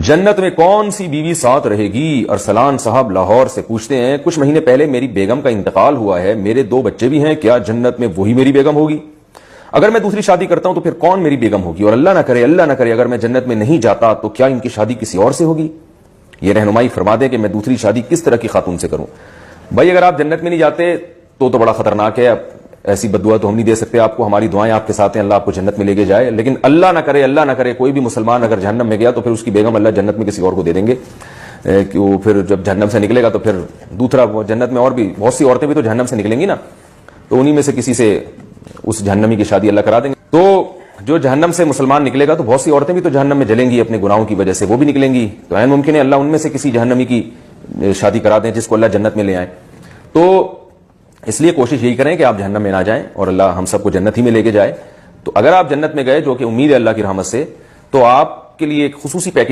جنت میں کون سی بیوی ساتھ رہے گی؟ ارسلان صاحب لاہور سے پوچھتے ہیں کچھ مہینے پہلے میری بیگم کا انتقال ہوا ہے، میرے 2 بچے بھی ہیں، کیا جنت میں وہی میری بیگم ہوگی؟ اگر میں دوسری شادی کرتا ہوں تو پھر کون میری بیگم ہوگی؟ اور اللہ نہ کرے اگر میں جنت میں نہیں جاتا تو کیا ان کی شادی کسی اور سے ہوگی؟ یہ رہنمائی فرما دیں کہ میں دوسری شادی کس طرح کی خاتون سے کروں۔ بھائی اگر آپ جنت میں نہیں جاتے تو بڑا خطرناک ہے، ایسی بددعا تو ہم نہیں دے سکتے آپ کو، ہماری دعائیں آپ کے ساتھ ہیں، اللہ آپ کو جنت میں لے کے جائے، لیکن اللہ نہ کرے کوئی بھی مسلمان اگر جہنم میں گیا تو پھر اس کی بیگم اللہ جنت میں کسی اور کو دے دیں گے، کہ وہ پھر جب جہنم سے نکلے گا تو پھر دوسرا جنت میں اور بھی بہت سی عورتیں بھی تو جہنم سے نکلیں گی نا، تو انہی میں سے کسی سے اس جہنمی کی شادی اللہ کرا دیں گے۔ تو جو جہنم سے مسلمان نکلے گا تو بہت سی عورتیں بھی تو جہنم میں جلیں گی اپنے گناہوں کی وجہ سے، وہ بھی نکلیں گی، تو عین ممکن ہے اللہ ان میں سے کسی جہنمی کی شادی کرا دیں جس کو اللہ جنت میں لے آئیں۔ تو اس لیے کوشش یہی کریں کہ آپ جہنم میں نہ جائیں اور اللہ ہم سب کو جنت ہی میں لے کے جائے۔ تو اگر آپ جنت میں گئے، جو کہ امید ہے اللہ کی رحمت سے، تو آپ کے لیے ایک خصوصی پیکیج